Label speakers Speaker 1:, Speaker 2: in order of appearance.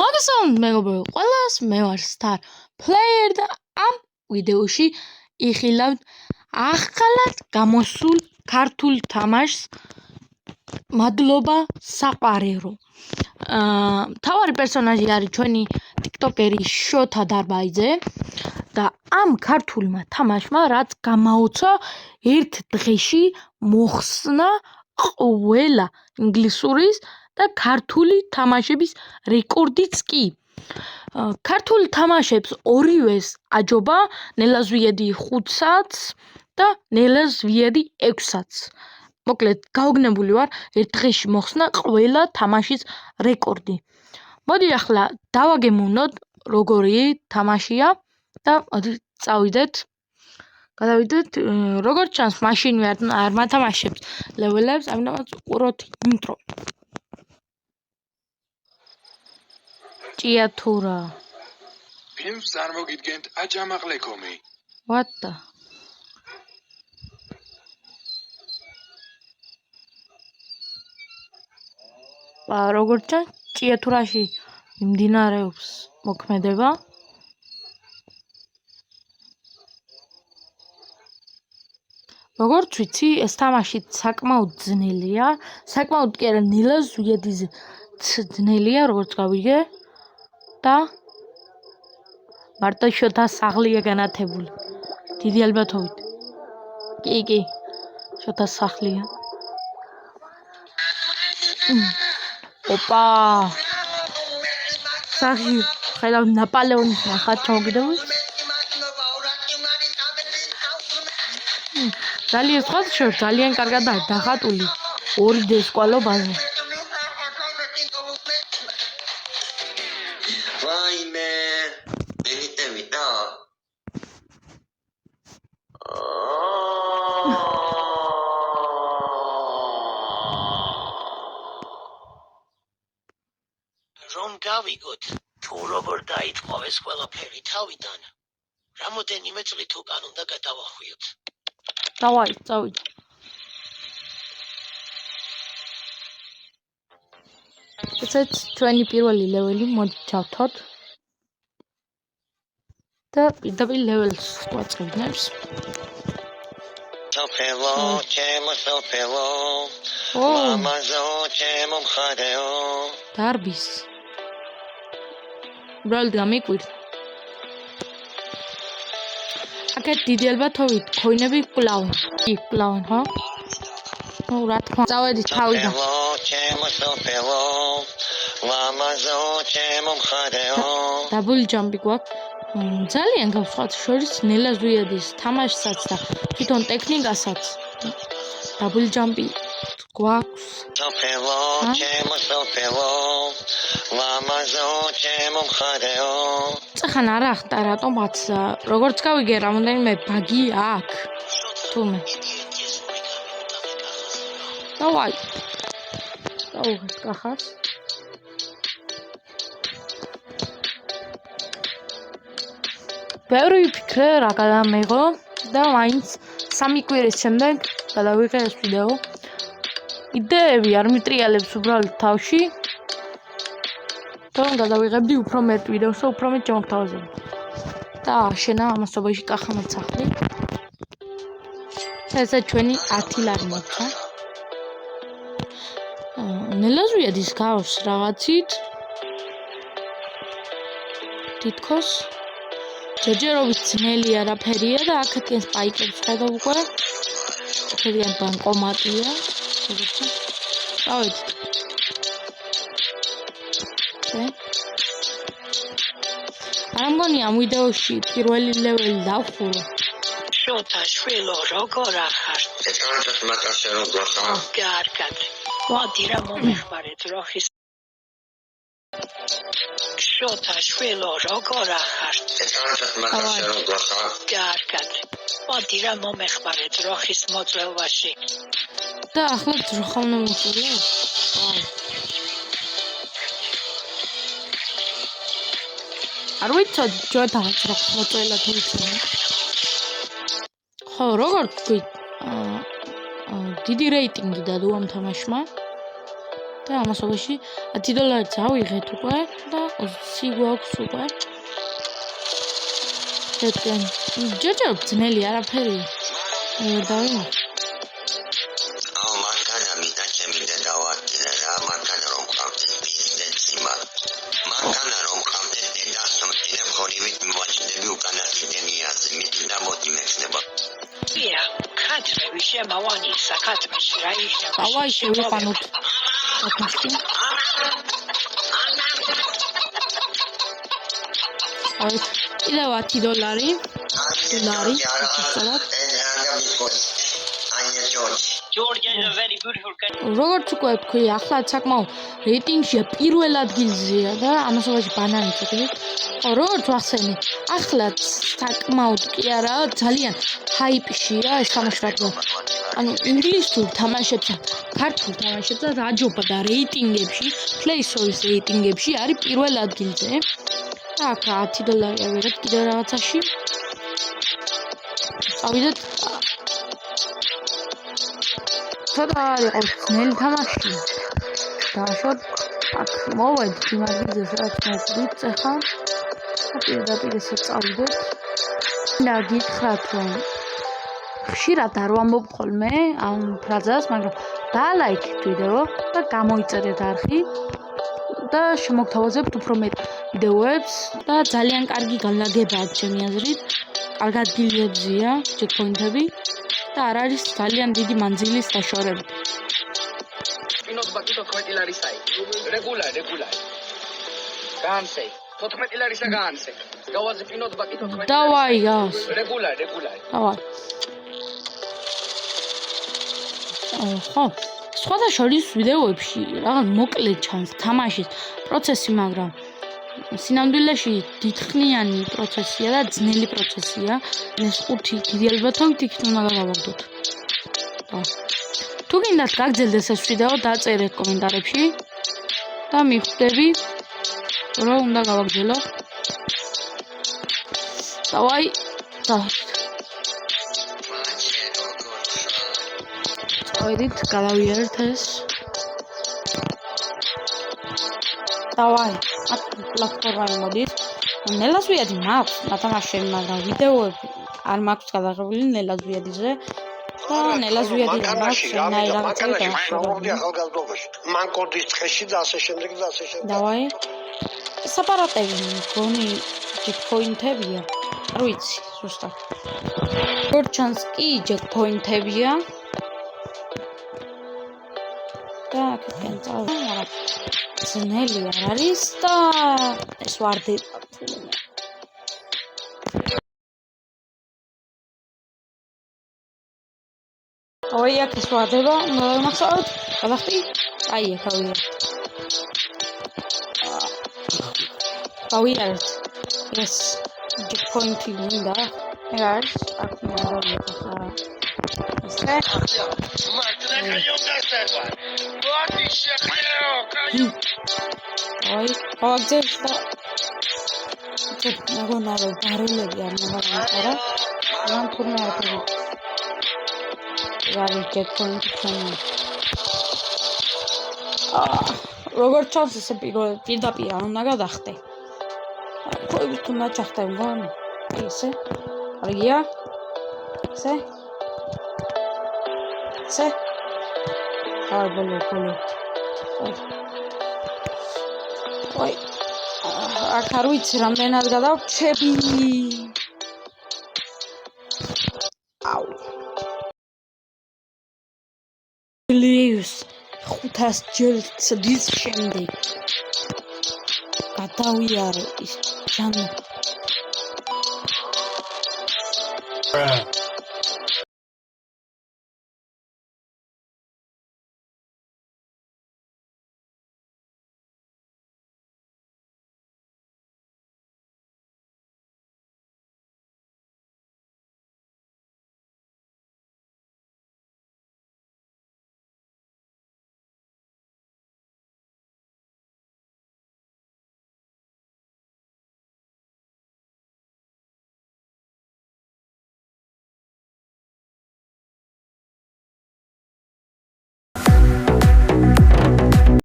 Speaker 1: მოგესალმებით მეგობრებო, ყველას მე ვარ Star Player და ამ ვიდეოში იხილავთ ახალად გამოსულ ქართულ თამაშს მადლობა საყვარელო. მთავარი პერსონაჟი არის ჩვენი ტიკტოკერი შოთა დარბაიძე და ამ ქართულმა თამაშმა რაც გამაოცა ერთ დღეში მოხსნა ყველა ინგლისურის და ქართული თამაშების რეკორდიც კი. ქართულ თამაშებს ორივეს აჯობა ნელას ვიედი 5 საათს და ნელას ვიედი 6 საათს. მოკლედ გაოგნებული ვარ ერთ დღეში მოხსნა ყველა თამაშის რეკორდი. მოდი ახლა დავაგემოვნოთ როგორი თამაშია და მოდი წავიდეთ. გადავიდეთ, როგორც ჩანს, მაშინვე არ მათამაშებს ლეველებს, ამიტომაც უყუროთ ინტრო. ჭიათურა.
Speaker 2: ფილმს წარმოგიდგენთ აჯამაყლეკომი.
Speaker 1: What the? როგორც ჩანს, ჭიათურაში მიმდინარეობს მოქმედება. როგორც ვიცი, ეს თამაში საკმაოდ ძნელია, საკმაოდ კი არა, ნელას ვიედის ძნელია, როგორც გავიგე და მარტო შოთას სახლია განათებული. დიდი ალბათობით. კი, შოთას სახლია. ოპა. სახი, ხედავ ნაპოლეონის ნახატ ჩამოგიდებული. ძალიან სხვა ძალიან კარგად არის დახატული ორი დესკვალობაზე.
Speaker 3: ვაიმე, მენიტევიდა. რომ გავიგოთ, თუ როგორ დაიწყოვეს ყველაფერი თავიდან, რამოდენიმე წლით უკან უნდა გადავახვიოთ.
Speaker 1: დავაი, წავიდე. ესეც ჩვენი პირველი ლეველი, მოდი ჩავთოთ. და პირდაპირ ლეველს ვაწყებნებს.
Speaker 3: სოფელო, ჩემო სოფელო. მამაზო, ჩემო მხარეო.
Speaker 1: დარბის. უბრალოდ გამიკვირდა. აქეთ დიდი ალბათობით ქოინები კლავენ. კი, კლავენ, ხო? ნუ რა თქმა უნდა, წავედი თავიდან.
Speaker 3: ჩემო სოფელო. მამაზო, ჩემო მხარეო.
Speaker 1: დაბული ჯამპი გვაქვს. ძალიან გავსვათ შორის ნელას ვიედის თამაშსაც და თვითონ ტექნიკასაც. დაბული ჯამპი გვაქვს.
Speaker 3: სოფელო, ჩემო სოფელო. მამაზო, ჩემო მხარეო.
Speaker 1: წახან არ ახტა რატომაც როგორც გავიგე რამოდენიმე ბაგი აქვს. თუმე. დავაი. დავუხეთ კახას. ბევრი ვიფიქრე რა გადამეღო და მაინც 3 კვირის შემდეგ გადავიღე ეს ვიდეო. იდეები არ მიტრიალებს უბრალოდ თავში. თორემ გადავიღებდი უფრო მეტ ვიდეოს და უფრო მეტ ჩამოგთავაზებდი. და შენა ამასობაში კახამაც სახლი. ესე ჩვენი 10 ლარი მოხდა. ნელას ვიედის გავს რაღაცით. თითქოს ჯერჯერობით ძნელი არაფერია და აქეთკენ სპაიკებს ხედავ უკვე. აქედან ბანკომატია. წავედით. არ მგონი ამ ვიდეოში პირველი ლეველი დავხურო.
Speaker 4: შოთა შვილო, როგორ ახარ?
Speaker 3: ეცანაც მაკაშე რომ გახარ.
Speaker 4: კარგად. მოდი რა მომეხმარეთ როხის. შოთა შვილო, როგორ ახარ?
Speaker 3: ეცანაც მაკაშე რომ გახარ.
Speaker 4: კარგად. მოდი რა მომეხმარეთ როხის მოწვევაში.
Speaker 1: და ახლა ძროხა უნდა მოწვიო? არ ვიცოდი ჯოთა ძროხს მოწველა თუ ვიცი. ხო, როგორც თქვი, დიდი რეიტინგი დადო ამ თამაშმა. და და ამასობაში $10 ავიღეთ უკვე და 20 გვაქვს უკვე. Έτენ. ჯერჯერ ძნელი არაფერი. დავიმო.
Speaker 5: აუ მანქანა მინდა ჩემი დედავატირა რა მანქანა რომ ყავდეს ბიზნესი მანქანა რომ ყავდეს დედა სომწინებ ხონივით მოაჭდები უკანა იდენიაზე მითნა მოდი მექნება
Speaker 4: ია ქატრები შემავანი საკათმაში რა იქნება
Speaker 1: დავაი შევიყვანოთ აკაცი აი კიდევ $10
Speaker 4: Georgia is a very beautiful country.
Speaker 1: როგორც უკვე თქვი, ახლა საკმაოდ რეიტინგშია პირველ ადგილზეა და ამასობაში ბანანი წოდებით. როგორც ვახსენე, ახლა საკმაოდ კი არა, ძალიან ჰაიპშია ეს თამაში. ანუ ინგლისურ თამაშებსა, ქართულ თამაშებსა რაჯობა და რეიტინგებში, Play Store-ის რეიტინგებში არის პირველ ადგილზე. აქ $10 ავიღეთ კიდევ რაღაცაში. წავიდეთ ცოტა არის ძნელი თამაში. დავაშოთ აქ მოვედით იმ ადგილზე, რაც მოვიდით ახლა. პირდაპირ ესე წავიდეთ. და გითხრათ რომ ხშირად არ ვამბობ ხოლმე ამ ფრაზას, მაგრამ დალაიქეთ ვიდეო და გამოიწერეთ არხი და შემოგთავაზებთ უფრო მეტ ვიდეოებს და ძალიან კარგი განლაგებაა ჩემი აზრით. კარგ ადგილებზეა ჩეკპოინტები და არ არის ძალიან დიდი მანძილის დაშორებით.
Speaker 6: $15 $12 რეგულარი განსე 14 ლარისა განსე გავაზე $15 $12
Speaker 1: დავაი გავს
Speaker 6: რეგულარი
Speaker 1: დავაი ხო სხვათა შორის ვიდეოებში რაღაც მოკლე ჩანს თამაშის პროცესი, მაგრამ სინამდვილეში დიდხნიანი პროცესია და ძნელი პროცესია. ეს 5 დიდი ალბათობით იქით უნდა გავაგდოთ. თუ გინდათ გაგრძელდეს ეს ვიდეო, დაწერეთ კომენტარებში და მიხვდები რომ უნდა გავაგრძელო. დავაი წავედით, გადავიარეთ ეს. დავაი აქ პლატფორმაზე მოდით. ნელას ვიადი მაქვს ნათამაშები, მაგრამ ვიდეოები არ მაქვს გადაღებული ნელას ვიადიზე. და ნელას ვიადი მაქვს ნაი რაღაცები
Speaker 5: მოვდი ახალგაზრდობაში. მან კორდის წხეში და ასე შემდეგ და ასე შემდეგ.
Speaker 1: დავაი საპარატები მგონი ჯეკპოინტებია. არ ვიცი, ზუსტად. გორჩანს კი ჯეკპოინტებია. და აქედან წავედი, მაგრამ ძნელი არ არის და ეს ვარდება. ой, აქ ეს ვარდება, უნდა ვიმახსოვროთ. გადახტი? აი, აქ ავია. გავიარეთ. ეს ჯეკპოინტი მინდა. ეგ არის, აქ მინდა ახლა. ესე ой, გავაგზავნე და მეგონა რომ ბარელები არ მოგამატარა. მან თურმე არაფერი. არის ჯეკპოინტი თქვენი. როგორც ჩანს ესე პირდაპირ არ უნდა გადახტე. ხოებით უნდა ჩახტე მგონი. ესე. კარგია. ესე. ესე. აი ბოლო. ой. აქ არ ვიცი რამდენად გადავჩები. აუ. პლეის 500 ჯერ ცდის შემდეგ. გადავიარე ის ჯანმრთელობა.